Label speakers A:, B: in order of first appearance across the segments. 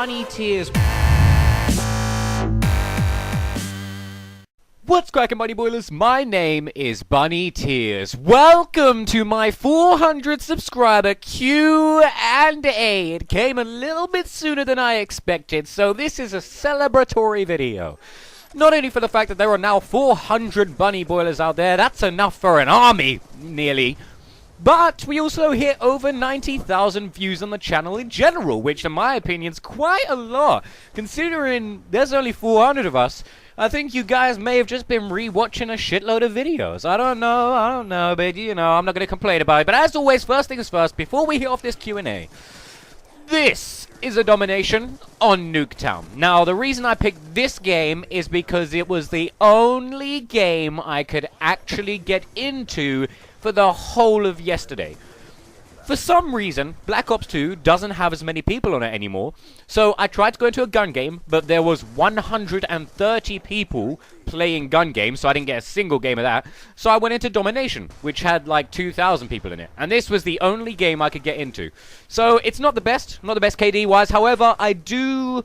A: Bunny Tears. What's cracking, Bunny Boilers? My name is Bunny Tears. Welcome to my 400 subscriber Q&A. It came a little bit sooner than I expected, so this is a celebratory video. Not only for the fact that there are now 400 Bunny Boilers out there, that's enough for an army, nearly. But we also hit over 90,000 views on the channel in general, which in my opinion is quite a lot. Considering there's only 400 of us, I think you guys may have just been re-watching a shitload of videos. I don't know, but you know, I'm not going to complain about it. But as always, first things first, before we hit off this Q&A, this is a domination on Nuketown. Now, the reason I picked this game is because it was the only game I could actually get into for the whole of yesterday. For some reason, Black Ops 2 doesn't have as many people on it anymore, so I tried to go into a gun game, but there was 130 people playing gun games, so I didn't get a single game of that. So I went into Domination, which had like 2,000 people in it, and this was the only game I could get into. So it's not the best KD-wise, however, I do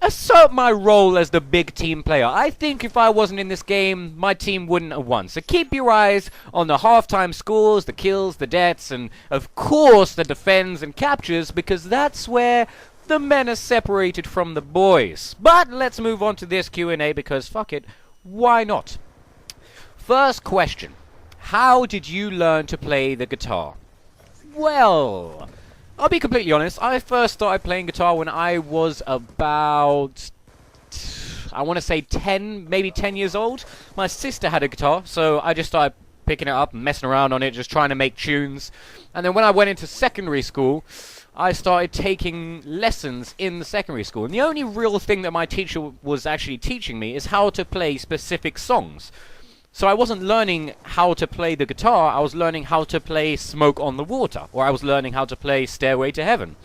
A: assert my role as the big team player. I think if I wasn't in this game, my team wouldn't have won. So keep your eyes on the halftime scores, the kills, the deaths, and of course the defends and captures, because that's where the men are separated from the boys. But let's move on to this Q&A because fuck it, why not? First question, how did you learn to play the guitar? Well, I'll be completely honest, I first started playing guitar when I was about, I want to say 10, maybe 10 years old. My sister had a guitar, so I just started picking it up and messing around on it, just trying to make tunes. And then when I went into secondary school, I started taking lessons in the secondary school. And the only real thing that my teacher was actually teaching me is how to play specific songs. So I wasn't learning how to play the guitar, I was learning how to play Smoke on the Water, or I was learning how to play Stairway to Heaven.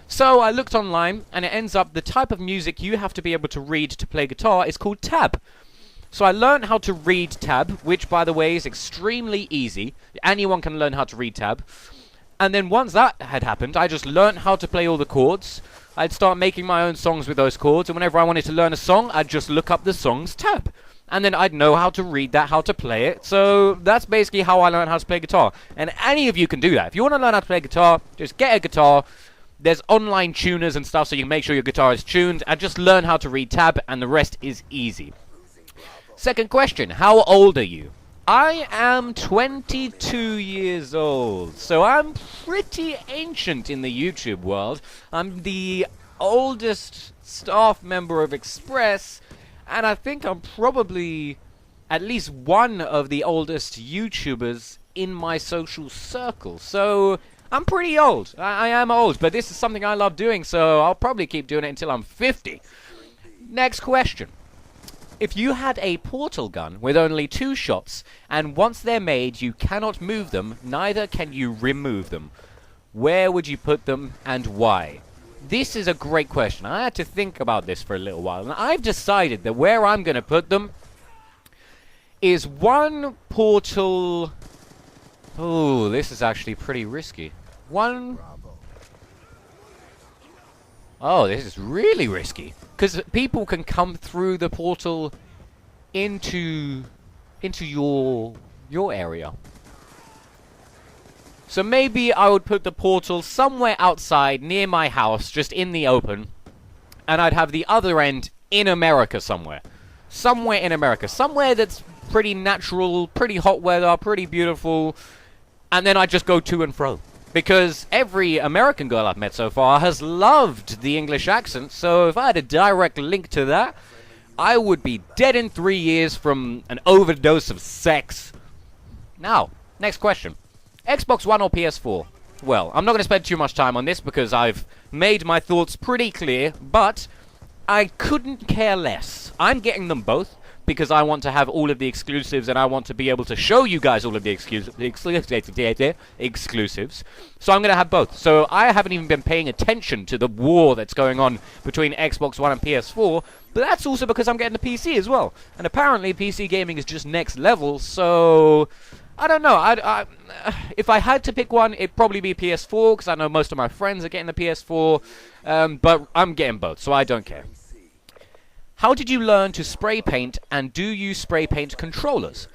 A: So I looked online, and it ends up the type of music you have to be able to read to play guitar is called tab. So I learned how to read tab, which by the way is extremely easy. Anyone can learn how to read tab. And then once that had happened, I just learned how to play all the chords. I'd start making my own songs with those chords, and whenever I wanted to learn a song, I'd just look up the song's tab. And then I'd know how to read that, how to play it. So that's basically how I learned how to play guitar. And any of you can do that. If you want to learn how to play guitar, just get a guitar. There's online tuners and stuff so you can make sure your guitar is tuned. And just learn how to read tab and the rest is easy. Second question, how old are you? I am 22 years old. So I'm pretty ancient in the YouTube world. I'm the oldest staff member of Express. And I think I'm probably at least one of the oldest YouTubers in my social circle. So I'm pretty old. I am old, but this is something I love doing, so I'll probably keep doing it until I'm 50. Next question. If you had a portal gun with only 2 shots, and once they're made you cannot move them, neither can you remove them, where would you put them and why? This is a great question. I had to think about this for a little while, and I've decided that where I'm going to put them is one portal. Oh, this is actually pretty risky. Oh, this is really risky. Because people can come through the portal into your area. So maybe I would put the portal somewhere outside, near my house, just in the open. And I'd have the other end in America somewhere. Somewhere in America. Somewhere that's pretty natural, pretty hot weather, pretty beautiful. And then I'd just go to and fro. Because every American girl I've met so far has loved the English accent. So if I had a direct link to that, I would be dead in 3 years from an overdose of sex. Now, next question. Xbox One or PS4? Well, I'm not going to spend too much time on this because I've made my thoughts pretty clear, but I couldn't care less. I'm getting them both because I want to have all of the exclusives and I want to be able to show you guys all of the exclusives. So I'm going to have both. So I haven't even been paying attention to the war that's going on between Xbox One and PS4, but that's also because I'm getting the PC as well. And apparently PC gaming is just next level, so I don't know. If I had to pick one, it'd probably be PS4, because I know most of my friends are getting the PS4. But I'm getting both, so I don't care. How did you learn to spray paint, and do you spray paint controllers?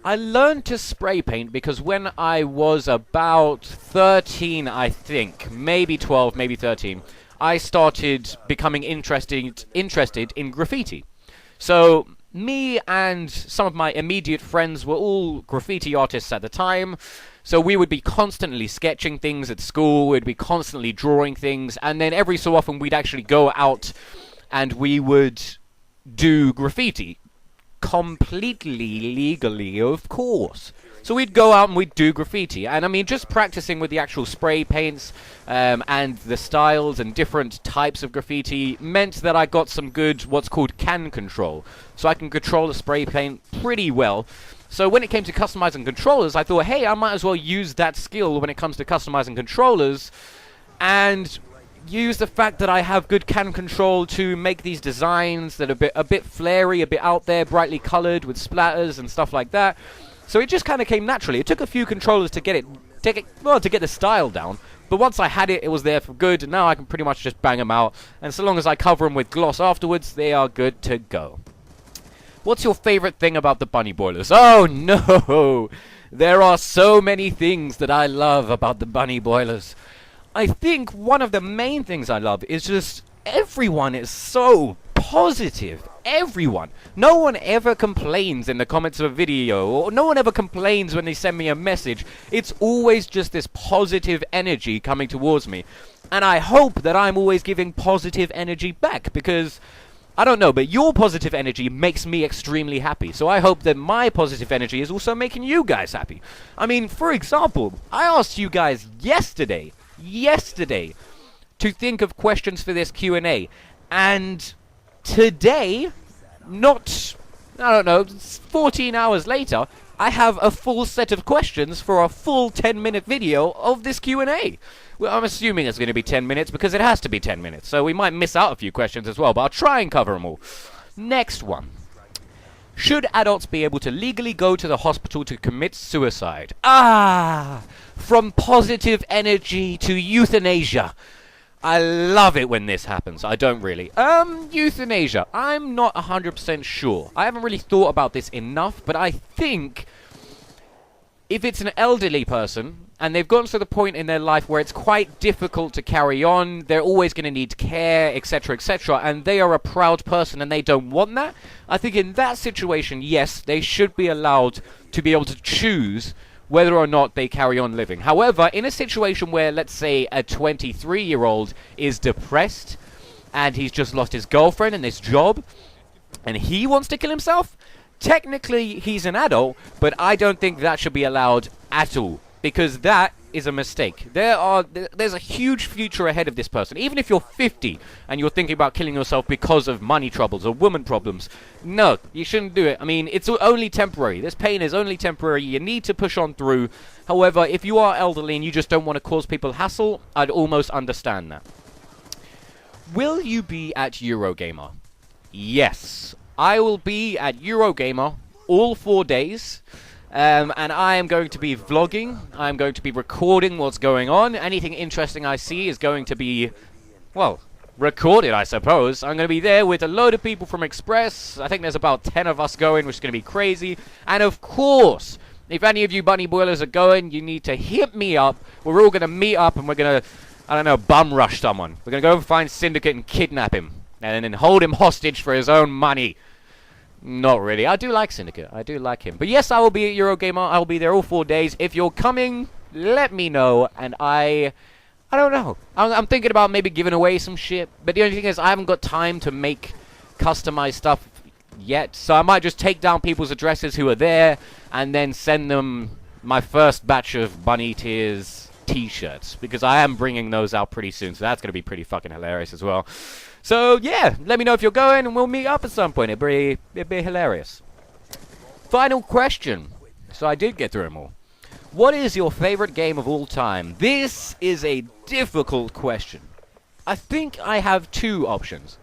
A: I learned to spray paint because when I was about 13, I think, maybe 12, maybe 13, I started becoming interested in graffiti. So me and some of my immediate friends were all graffiti artists at the time. So we would be constantly sketching things at school, we'd be constantly drawing things, and then every so often we'd actually go out and we would do graffiti. Completely legally, of course. So we'd go out and we'd do graffiti. And I mean, just practicing with the actual spray paints and the styles and different types of graffiti meant that I got some good, what's called can control. So I can control the spray paint pretty well. So when it came to customizing controllers, I thought, hey, I might as well use that skill when it comes to customizing controllers and use the fact that I have good can control to make these designs that are a bit flary, a bit out there, brightly colored with splatters and stuff like that. So it just kind of came naturally. It took a few controllers to get the style down. But once I had it, it was there for good, and now I can pretty much just bang them out. And so long as I cover them with gloss afterwards, they are good to go. What's your favorite thing about the bunny boilers? Oh no! There are so many things that I love about the bunny boilers. I think one of the main things I love is just everyone is so positive. Everyone. No one ever complains in the comments of a video, or no one ever complains when they send me a message. It's always just this positive energy coming towards me. And I hope that I'm always giving positive energy back, because I don't know, but your positive energy makes me extremely happy. So I hope that my positive energy is also making you guys happy. I mean, for example, I asked you guys yesterday to think of questions for this Q&A, and today, I don't know, 14 hours later, I have a full set of questions for a full 10-minute video of this Q&A. Well, I'm assuming it's going to be 10 minutes because it has to be 10 minutes, so we might miss out a few questions as well, but I'll try and cover them all. Next one. Should adults be able to legally go to the hospital to commit suicide? From positive energy to euthanasia. I love it when this happens. I don't really. Euthanasia. I'm not 100% sure. I haven't really thought about this enough, but I think if it's an elderly person and they've gotten to the point in their life where it's quite difficult to carry on, they're always going to need care, etc., etc., and they are a proud person and they don't want that, I think in that situation, yes, they should be allowed to be able to choose whether or not they carry on living. However, in a situation where, let's say, a 23-year-old is depressed and he's just lost his girlfriend and his job and he wants to kill himself, technically he's an adult, but I don't think that should be allowed at all, because that is a mistake. There's a huge future ahead of this person. Even if you're 50 and you're thinking about killing yourself because of money troubles or woman problems, no, you shouldn't do it. I mean, it's only temporary. This pain is only temporary. You need to push on through. However, if you are elderly and you just don't want to cause people hassle, I'd almost understand that. Will you be at Eurogamer? Yes, I will be at Eurogamer all 4 days. And I am going to be vlogging, I'm going to be recording what's going on. Anything interesting I see is going to be, well, recorded, I suppose. I'm going to be there with a load of people from Express. I think there's about 10 of us going, which is going to be crazy. And of course, if any of you bunny boilers are going, you need to hit me up. We're all going to meet up and we're going to, I don't know, bum rush someone. We're going to go and find Syndicate and kidnap him. And then hold him hostage for his own money. Not really. I do like Syndicate. I do like him. But yes, I will be at Eurogamer. I will be there all 4 days. If you're coming, let me know. And I don't know. I'm thinking about maybe giving away some shit. But the only thing is, I haven't got time to make customized stuff yet. So I might just take down people's addresses who are there and then send them my first batch of Bunny Tears t-shirts. Because I am bringing those out pretty soon. So that's going to be pretty fucking hilarious as well. So, yeah, let me know if you're going, and we'll meet up at some point. It'd be hilarious. Final question. So I did get through them all. What is your favorite game of all time? This is a difficult question. I think I have two options.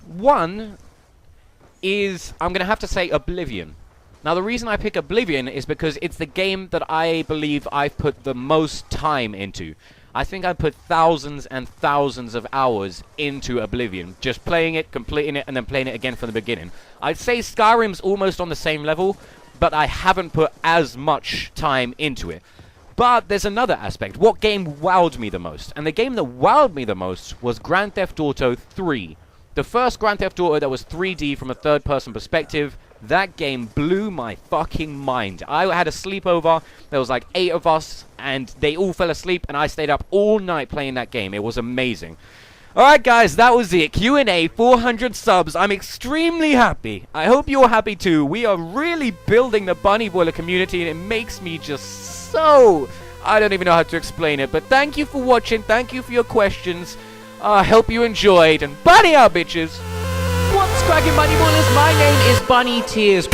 A: One is, I'm going to have to say Oblivion. Now, the reason I pick Oblivion is because it's the game that I believe I've put the most time into. I think I put thousands and thousands of hours into Oblivion, just playing it, completing it, and then playing it again from the beginning. I'd say Skyrim's almost on the same level, but I haven't put as much time into it. But there's another aspect. What game wowed me the most? And the game that wowed me the most was Grand Theft Auto 3. The first Grand Theft Auto that was 3D from a third-person perspective. That game blew my fucking mind. I had a sleepover. There was like 8 of us, and they all fell asleep, and I stayed up all night playing that game. It was amazing. Alright guys, that was it. Q&A, 400 subs. I'm extremely happy. I hope you're happy too. We are really building the Bunny Boiler community, and it makes me just so... I don't even know how to explain it, but thank you for watching. Thank you for your questions. I hope you enjoyed, and Bunny out, bitches! What's cracking, Bunny Boilers? My name is Bunny Tears.